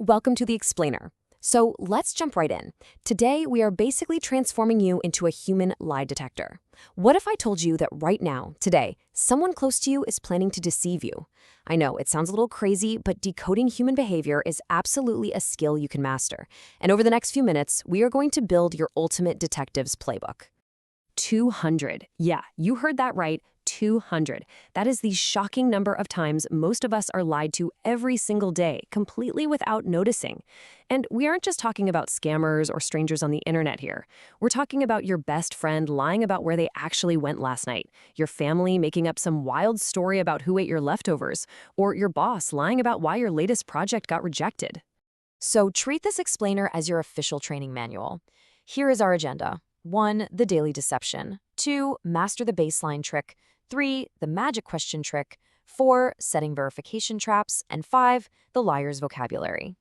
Welcome to the Explainer. So let's jump right in. Today, we are basically transforming you into a human lie detector. What if I told you that right now, today, someone close to you is planning to deceive you? I know it sounds a little crazy, but decoding human behavior is absolutely a skill you can master. And over the next few minutes, we are going to build your ultimate detective's playbook. 200. Yeah, you heard that right. 200. That is the shocking number of times most of us are lied to every single day, completely without noticing. And we aren't just talking about scammers or strangers on the internet here. We're talking about your best friend lying about where they actually went last night, your family making up some wild story about who ate your leftovers, or your boss lying about why your latest project got rejected. So treat this explainer as your official training manual. Here is our agenda. 1. The daily deception. 2. Master the baseline trick. 3. The magic question trick. 4. Setting verification traps. And 5. The liar's vocabulary.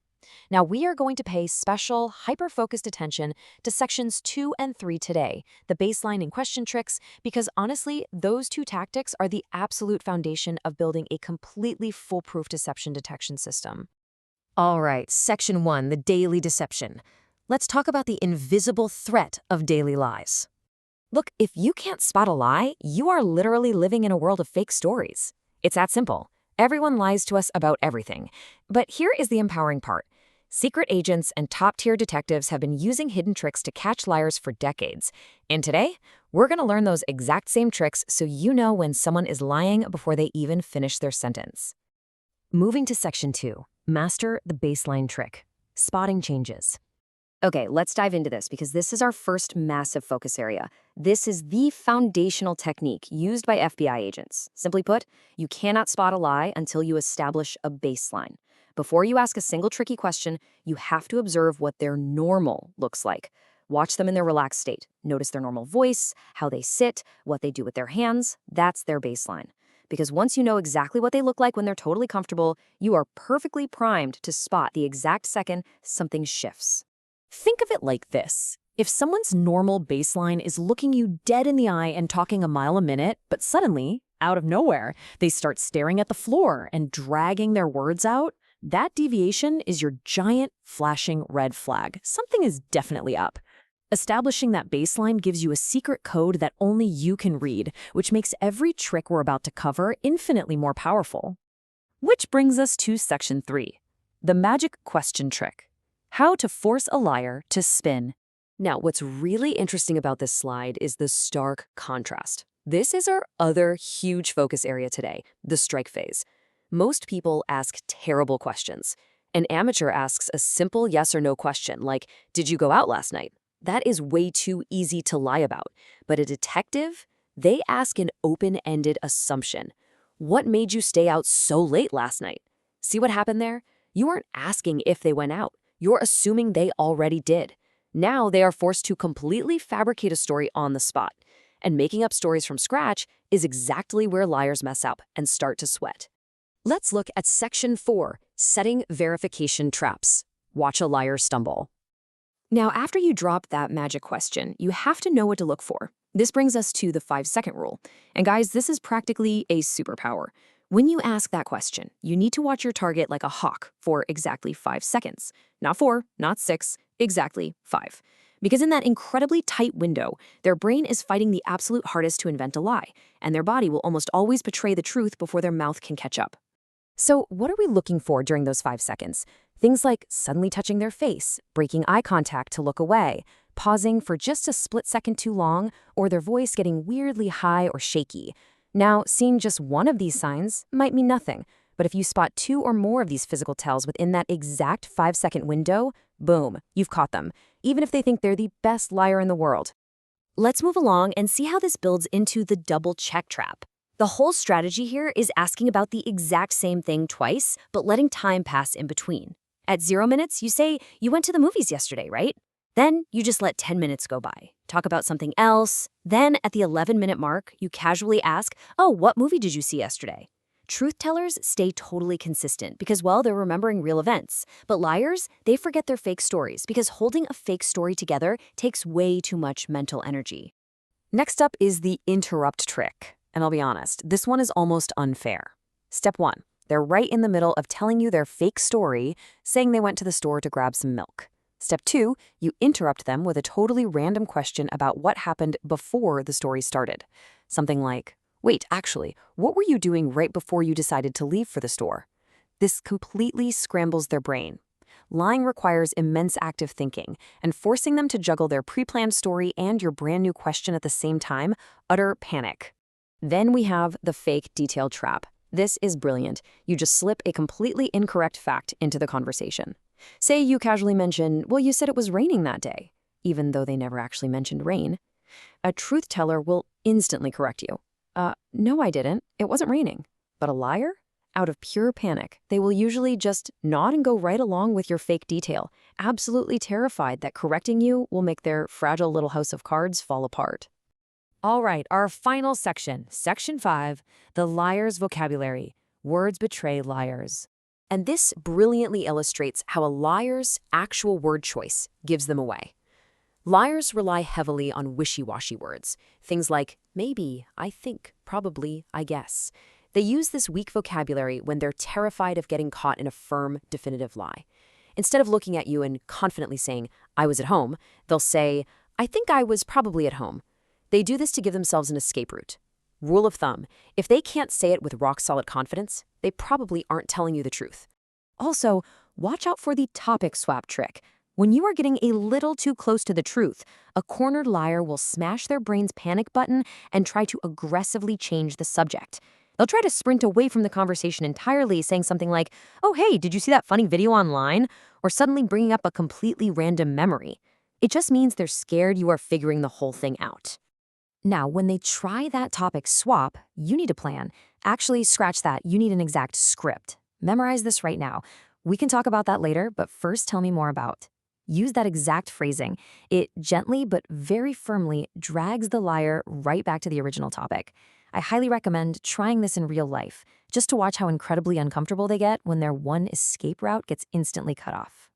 Now, we are going to pay special, hyper-focused attention to sections 2 and 3 today, the baseline and question tricks, because honestly, those two tactics are the absolute foundation of building a completely foolproof deception detection system. All right, section 1, the daily deception. Let's talk about the invisible threat of daily lies. Look, if you can't spot a lie, you are literally living in a world of fake stories. It's that simple. Everyone lies to us about everything. But here is the empowering part. Secret agents and top-tier detectives have been using hidden tricks to catch liars for decades. And today, we're going to learn those exact same tricks so you know when someone is lying before they even finish their sentence. Moving to section 2, master the baseline trick, spotting changes. Okay, let's dive into this because this is our first massive focus area. This is the foundational technique used by FBI agents. Simply put, you cannot spot a lie until you establish a baseline. Before you ask a single tricky question, you have to observe what their normal looks like. Watch them in their relaxed state. Notice their normal voice, how they sit, what they do with their hands. That's their baseline. Because once you know exactly what they look like when they're totally comfortable, you are perfectly primed to spot the exact second something shifts. Think of it like this. If someone's normal baseline is looking you dead in the eye and talking a mile a minute, but suddenly, out of nowhere, they start staring at the floor and dragging their words out, that deviation is your giant, flashing red flag. Something is definitely up. Establishing that baseline gives you a secret code that only you can read, which makes every trick we're about to cover infinitely more powerful. Which brings us to section 3, the magic question trick. How to force a liar to spin. Now, what's really interesting about this slide is the stark contrast. This is our other huge focus area today, the strike phase. Most people ask terrible questions. An amateur asks a simple yes or no question like, did you go out last night? That is way too easy to lie about. But a detective, they ask an open-ended assumption. What made you stay out so late last night? See what happened there? You aren't asking if they went out. You're assuming they already did. Now they are forced to completely fabricate a story on the spot. And making up stories from scratch is exactly where liars mess up and start to sweat. Let's look at section 4, setting verification traps. Watch a liar stumble. Now, after you drop that magic question, you have to know what to look for. This brings us to the 5-second rule. And guys, this is practically a superpower. When you ask that question, you need to watch your target like a hawk for exactly 5 seconds. Not 4, not 6, exactly 5. Because in that incredibly tight window, their brain is fighting the absolute hardest to invent a lie, and their body will almost always betray the truth before their mouth can catch up. So what are we looking for during those 5 seconds? Things like suddenly touching their face, breaking eye contact to look away, pausing for just a split second too long, or their voice getting weirdly high or shaky. Now, seeing just one of these signs might mean nothing, but if you spot 2 or more of these physical tells within that exact 5-second window, boom, you've caught them, even if they think they're the best liar in the world. Let's move along and see how this builds into the double check trap. The whole strategy here is asking about the exact same thing twice, but letting time pass in between. At 0 minutes, you say, you went to the movies yesterday, right? Then you just let 10 minutes go by. Talk about something else. Then at the 11-minute mark, you casually ask, oh, what movie did you see yesterday? Truth tellers stay totally consistent because, well, they're remembering real events. But liars, they forget their fake stories because holding a fake story together takes way too much mental energy. Next up is the interrupt trick. And I'll be honest, this one is almost unfair. Step 1. They're right in the middle of telling you their fake story, saying they went to the store to grab some milk. Step 2, you interrupt them with a totally random question about what happened before the story started. Something like, wait, actually, what were you doing right before you decided to leave for the store? This completely scrambles their brain. Lying requires immense active thinking, and forcing them to juggle their pre-planned story and your brand new question at the same time, utter panic. Then we have the fake detail trap. This is brilliant. You just slip a completely incorrect fact into the conversation. Say you casually mention, well, you said it was raining that day, even though they never actually mentioned rain. A truth teller will instantly correct you. No, I didn't. It wasn't raining. But a liar? Out of pure panic, they will usually just nod and go right along with your fake detail, absolutely terrified that correcting you will make their fragile little house of cards fall apart. All right, our final section, Section 5, the liar's vocabulary. Words betray liars. And this brilliantly illustrates how a liar's actual word choice gives them away. Liars rely heavily on wishy-washy words, things like maybe, I think, probably, I guess. They use this weak vocabulary when they're terrified of getting caught in a firm, definitive lie. Instead of looking at you and confidently saying, I was at home, they'll say, I think I was probably at home. They do this to give themselves an escape route. Rule of thumb, if they can't say it with rock-solid confidence, they probably aren't telling you the truth. Also, watch out for the topic swap trick. When you are getting a little too close to the truth, a cornered liar will smash their brain's panic button and try to aggressively change the subject. They'll try to sprint away from the conversation entirely, saying something like, oh, hey, did you see that funny video online? Or suddenly bringing up a completely random memory. It just means they're scared you are figuring the whole thing out. Now, when they try that topic swap, you need a plan. Actually, scratch that. You need an exact script. Memorize this right now. We can talk about that later, but first tell me more about. Use that exact phrasing. It gently but very firmly drags the liar right back to the original topic. I highly recommend trying this in real life, just to watch how incredibly uncomfortable they get when their one escape route gets instantly cut off.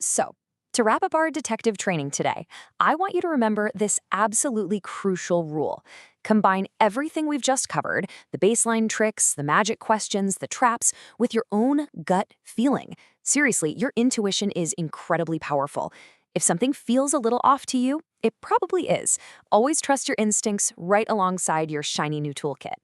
So, to wrap up our detective training today, I want you to remember this absolutely crucial rule. Combine everything we've just covered, the baseline tricks, the magic questions, the traps, with your own gut feeling. Seriously, your intuition is incredibly powerful. If something feels a little off to you, it probably is. Always trust your instincts right alongside your shiny new toolkit.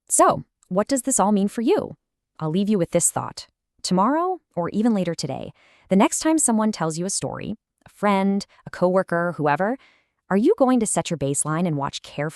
So, what does this all mean for you? I'll leave you with this thought. Tomorrow, or even later today, the next time someone tells you a story, a friend, a coworker, whoever, are you going to set your baseline and watch carefully